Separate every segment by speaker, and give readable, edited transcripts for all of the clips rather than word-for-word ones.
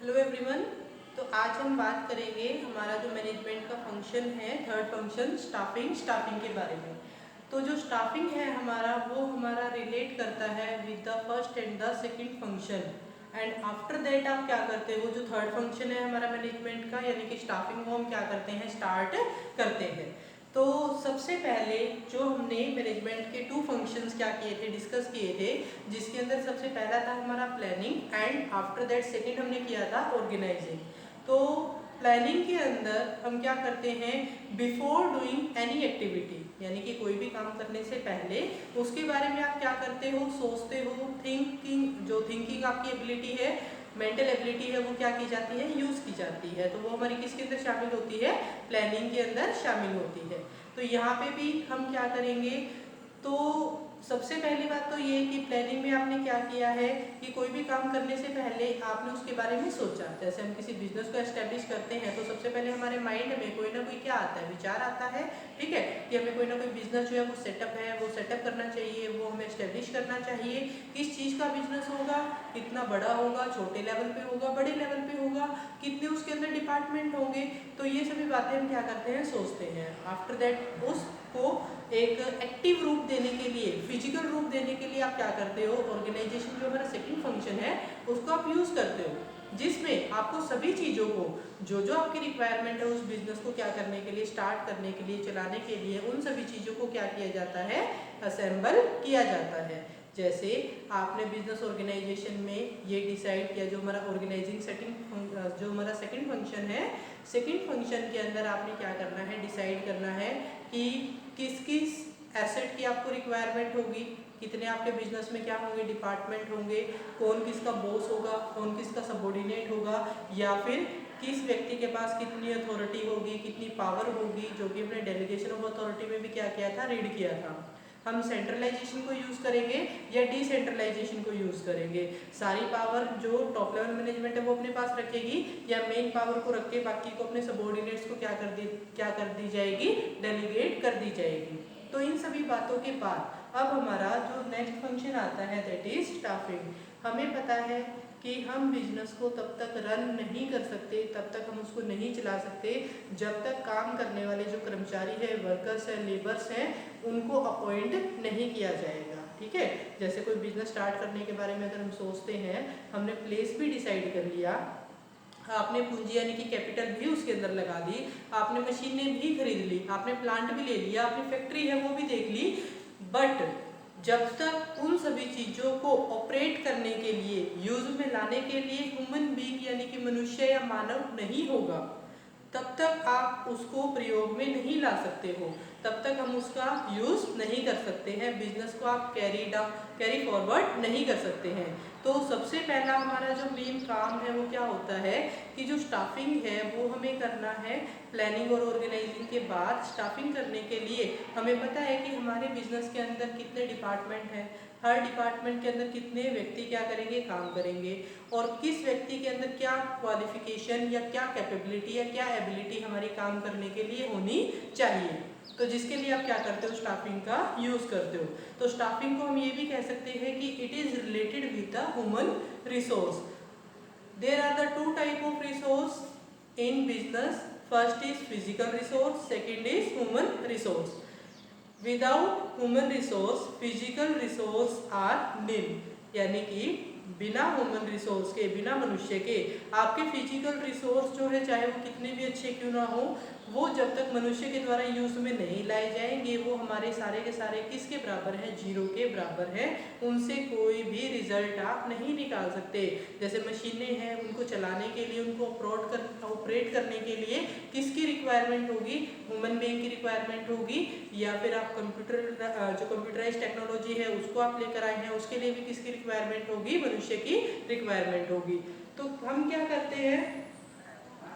Speaker 1: Hello everyone. तो आज हम बात करेंगे हमारा जो मैनेजमेंट का फंक्शन है, थर्ड फंक्शन स्टाफिंग के बारे में। तो जो स्टाफिंग है हमारा, वो हमारा रिलेट करता है with the first and the second function. And after that आप क्या करते हो, जो थर्ड फंक्शन है हमारा मैनेजमेंट का यानी कि स्टाफिंग, वो हम क्या करते हैं, स्टार्ट करते हैं। तो सबसे पहले जो हमने मैनेजमेंट के टू फंक्शंस क्या किए थे, डिस्कस किए थे, जिसके अंदर सबसे पहला था हमारा planning and after that second हमने किया था ऑर्गेनाइजिंग। तो प्लानिंग के अंदर हम क्या करते हैं, बिफोर डूइंग एनी एक्टिविटी, यानी कि कोई भी काम करने से पहले उसके बारे में आप क्या करते हो, सोचते हो। थिंकिंग, जो थिंकिंग आपकी एबिलिटी है, मेंटल एबिलिटी है, वो क्या की जाती है, यूज की जाती है। तो वो हमारी किसके अंदर शामिल होती है, प्लानिंग के अंदर शामिल होती है। तो यहाँ पे भी हम क्या करेंगे, तो सबसे पहली बात तो ये कि प्लानिंग में आपने क्या किया है कि कोई भी काम करने से पहले आपने उसके बारे में सोचा। जैसे हम किसी बिजनेस को एस्टेब्लिश करते हैं तो सबसे पहले हमारे माइंड में कोई ना कोई क्या आता है, विचार आता है, ठीक है, कि हमें कोई ना कोई बिजनेस जो है वो सेटअप है, वो सेटअप करना चाहिए, वो हमें एस्टेब्लिश करना चाहिए। किस चीज़ का बिजनेस होगा, कितना बड़ा होगा, छोटे लेवल पे होगा, बड़े लेवल पे होगा, कितने उसके अंदर डिपार्टमेंट होंगे। तो ये सभी बातें हम क्या करते हैं, सोचते हैं। आफ्टर दैट उसको एक एक्टिव रूप देने के लिए, फिजिकल रूप देने के लिए आप क्या करते हो, ऑर्गेनाइजेशन जो हमारा सेकंड फंक्शन है उसको आप यूज करते हो, जिसमें आपको सभी चीज़ों को, जो जो आपकी रिक्वायरमेंट है उस बिजनेस को क्या करने के लिए, स्टार्ट करने के लिए, चलाने के लिए, उन सभी चीज़ों को क्या किया जाता है, असेंबल किया जाता है। जैसे आपने बिजनेस ऑर्गेनाइजेशन में ये डिसाइड किया, जो हमारा ऑर्गेनाइजिंग सेटिंग, जो हमारा सेकंड फंक्शन है, सेकंड फंक्शन के अंदर आपने क्या करना है, डिसाइड करना है कि किस किस एसेट की आपको रिक्वायरमेंट होगी, कितने आपके बिजनेस में क्या होंगे, डिपार्टमेंट होंगे, कौन किसका बॉस होगा, कौन किसका सबॉर्डिनेट होगा, या फिर किस व्यक्ति के पास कितनी अथॉरिटी होगी, कितनी पावर होगी, जो कि हमने डेलीगेशन ऑफ अथॉरिटी में भी क्या किया था, रीड किया था। हम सेंट्रलाइजेशन को यूज करेंगे या डिसेंट्रलाइजेशन को यूज करेंगे, सारी पावर जो टॉप लेवल मैनेजमेंट है वो अपने पास रखेगी, या मेन पावर को रख के बाकी को अपने सबॉर्डिनेट्स को क्या कर दी जाएगी, डेलीगेट कर दी जाएगी। तो इन सभी बातों के बाद अब हमारा जो नेक्स्ट फंक्शन आता है, दैट इज स्टाफिंग। हमें पता है कि हम बिजनेस को तब तक रन नहीं कर सकते, तब तक हम उसको नहीं चला सकते जब तक काम करने वाले जो कर्मचारी है, वर्कर्स हैं, लेबर्स हैं, उनको अपॉइंट नहीं किया जाएगा, ठीक है। जैसे कोई बिजनेस स्टार्ट करने के बारे में अगर हम सोचते हैं, हमने प्लेस भी डिसाइड कर लिया, आपने पूंजी यानी कि कैपिटल भी उसके अंदर लगा दी, आपने मशीनें भी खरीद ली, आपने प्लांट भी ले लिया, आपने फैक्ट्री है वो भी देख ली, बट जब तक उन सभी चीज़ों को ऑपरेट करने के लिए, यूज में लाने के लिए ह्यूमन बीइंग यानी कि मनुष्य या मानव नहीं होगा, तब तक आप उसको प्रयोग में नहीं ला सकते हो, तब तक हम उसका यूज नहीं कर सकते हैं, बिजनेस को आप कैरी फॉरवर्ड नहीं कर सकते हैं। तो सबसे पहला हमारा जो मेन काम है वो क्या होता है कि जो स्टाफिंग है वो हमें करना है। प्लानिंग और ऑर्गेनाइजिंग के बाद स्टाफिंग करने के लिए हमें पता है कि हमारे बिजनेस के अंदर कितने डिपार्टमेंट हैं, हर डिपार्टमेंट के अंदर कितने व्यक्ति क्या करेंगे, काम करेंगे, और किस व्यक्ति के अंदर क्या क्वालिफिकेशन या क्या कैपेबिलिटी या क्या एबिलिटी हमारी काम करने के लिए होनी चाहिए। तो जिसके लिए आप क्या करते हो, स्टाफिंग का यूज करते हो। तो स्टाफिंग को हम ये भी कह सकते हैं कि it is related with the human resource. There are the two type of resource in business, first is physical resource, second is human resource. Without human resource physical resource are nil, यानी कि बिना human resource के, बिना मनुष्य के, आपके physical resource जो है चाहे वो कितने भी अच्छे क्यों ना हो, वो जब तक मनुष्य के द्वारा यूज में नहीं लाए जाएंगे वो हमारे सारे के सारे किसके बराबर है, जीरो के बराबर है। उनसे कोई भी रिजल्ट आप नहीं निकाल सकते। जैसे मशीनें हैं, उनको चलाने के लिए, उनको ऑपरेट करने के लिए किसकी रिक्वायरमेंट होगी, ह्यूमन बीइंग की रिक्वायरमेंट होगी, या फिर आप कंप्यूटर, जो कंप्यूटराइज टेक्नोलॉजी है उसको आप लेकर आए हैं, उसके लिए भी किसकी रिक्वायरमेंट होगी, मनुष्य की रिक्वायरमेंट होगी। तो हम क्या करते हैं,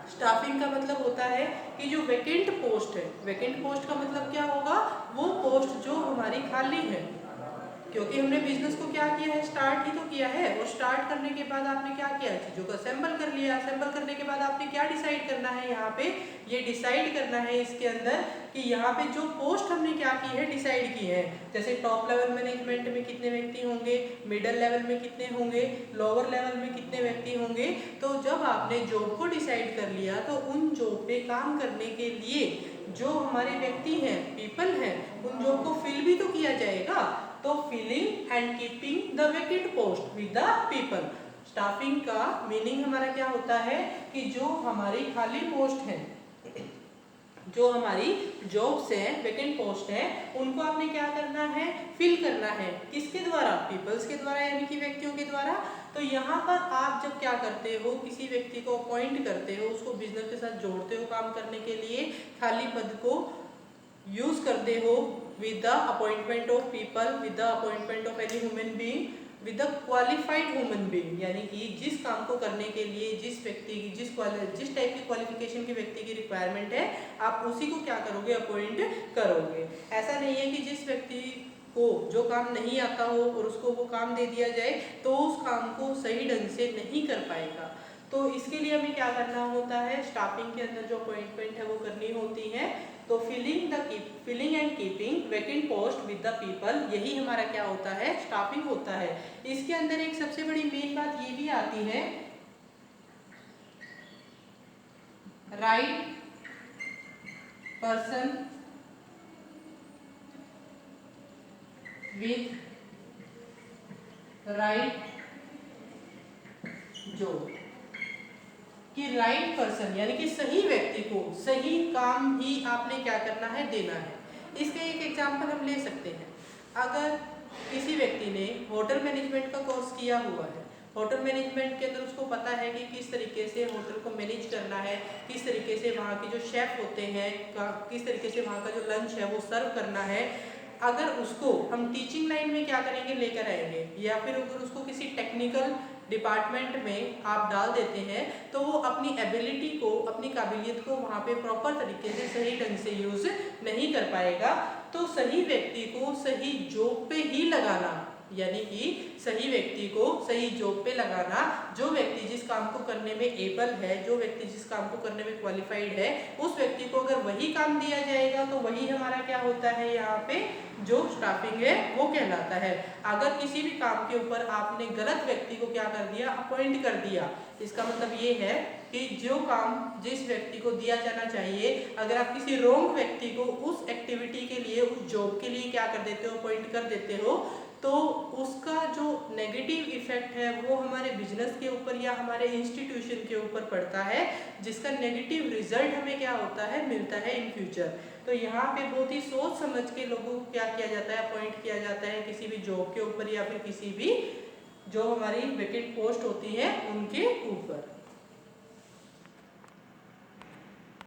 Speaker 1: स्टाफिंग का मतलब होता है कि जो वैकेंट पोस्ट है, वैकेंट पोस्ट का मतलब क्या होगा, वो पोस्ट जो हमारी खाली है, क्योंकि हमने बिजनेस को क्या किया है, स्टार्ट ही तो किया है। और स्टार्ट करने के बाद आपने क्या किया, चीज़ों को असेंबल कर लिया। असेंबल करने के बाद आपने क्या डिसाइड करना है यहाँ पे, ये डिसाइड करना है इसके अंदर कि यहाँ पे जो पोस्ट हमने क्या की है, डिसाइड की है। जैसे टॉप लेवल मैनेजमेंट में कितने व्यक्ति होंगे, मिडिल लेवल में कितने होंगे, लोअर लेवल में कितने व्यक्ति होंगे। तो जब आपने जॉब को डिसाइड कर लिया तो उन जॉब पे काम करने के लिए जो हमारे व्यक्ति हैं, पीपल हैं, उन जॉब को फिल भी तो किया जाएगा। तो filling and keeping the vacant post with the people. Staffing का मीनिंग हमारा क्या होता है कि जो हमारी खाली पोस्ट है, जो हमारी जॉब्स हैं, वैकेंट पोस्ट है, उनको आपने क्या करना है, फिल करना है। किसके द्वारा, पीपल्स के द्वारा, यानी कि व्यक्तियों के द्वारा। तो यहाँ पर आप जब क्या करते हो, किसी व्यक्ति को अपॉइंट करते हो, उसको बिजनेस के साथ जोड़ते हो काम करने के लिए, खाली पद को यूज करते हो with the appointment of people, with the appointment of any human being, with the qualified human being, यानी कि जिस काम को करने के लिए जिस व्यक्ति की जिस टाइप की क्वालिफिकेशन के व्यक्ति की रिक्वायरमेंट है, आप उसी को क्या करोगे, अपॉइंट करोगे। ऐसा नहीं है कि जिस व्यक्ति को जो काम नहीं आता हो और उसको वो काम दे दिया जाए तो उस काम को सही ढंग से नहीं कर पाएगा। तो इसके लिए हमें क्या करना होता है, स्टाफिंग के अंदर जो अपॉइंटमेंट है वो करनी होती है। तो filling and keeping vacant post with the people, यही हमारा क्या होता है, स्टाफिंग होता है। इसके अंदर एक सबसे बड़ी मेन बात ये भी आती है, right person with right job, कि राइट पर्सन यानी कि सही व्यक्ति को सही काम ही आपने क्या करना है, देना है। इसका एक एग्जांपल हम ले सकते हैं। अगर किसी व्यक्ति ने होटल मैनेजमेंट का कोर्स किया हुआ है, होटल मैनेजमेंट के अंदर उसको पता है कि किस तरीके से होटल को मैनेज करना है, किस तरीके से वहाँ के जो शेफ होते हैं, किस तरीके से वहाँ का जो लंच है वो सर्व करना है। अगर उसको हम टीचिंग लाइन में क्या करेंगे, लेकर आएंगे, या फिर अगर उसको किसी टेक्निकल डिपार्टमेंट में आप डाल देते हैं तो वो अपनी एबिलिटी को, अपनी काबिलियत को वहाँ पे प्रॉपर तरीके से सही ढंग से यूज नहीं कर पाएगा। तो सही व्यक्ति को सही जॉब पे ही लगाना, यानी कि सही व्यक्ति को सही जॉब पे लगाना, जो व्यक्ति जिस काम को करने में एबल है, जो व्यक्ति जिस काम को करने में क्वालिफाइड है, उस व्यक्ति को अगर वही काम दिया जाएगा तो वही हमारा क्या होता है, यहाँ पे जो स्टाफिंग है वो कहलाता है। अगर किसी भी काम के ऊपर आपने गलत व्यक्ति को क्या कर दिया, अपॉइंट कर दिया, इसका मतलब ये है कि जो काम जिस व्यक्ति को दिया जाना चाहिए, अगर आप किसी रॉन्ग व्यक्ति को उस एक्टिविटी के लिए, उस जॉब के लिए क्या कर देते हो, अपॉइंट कर देते हो, तो उसका जो नेगेटिव इफेक्ट है वो हमारे बिजनेस के ऊपर या हमारे इंस्टीट्यूशन के ऊपर पड़ता है, जिसका नेगेटिव रिजल्ट हमें क्या होता है, मिलता है इन फ्यूचर। तो यहाँ पे बहुत ही सोच समझ के लोगों को क्या किया जाता है, अपॉइंट किया जाता है किसी भी जॉब के ऊपर या फिर किसी भी जो हमारी वैकेंट पोस्ट होती है उनके ऊपर।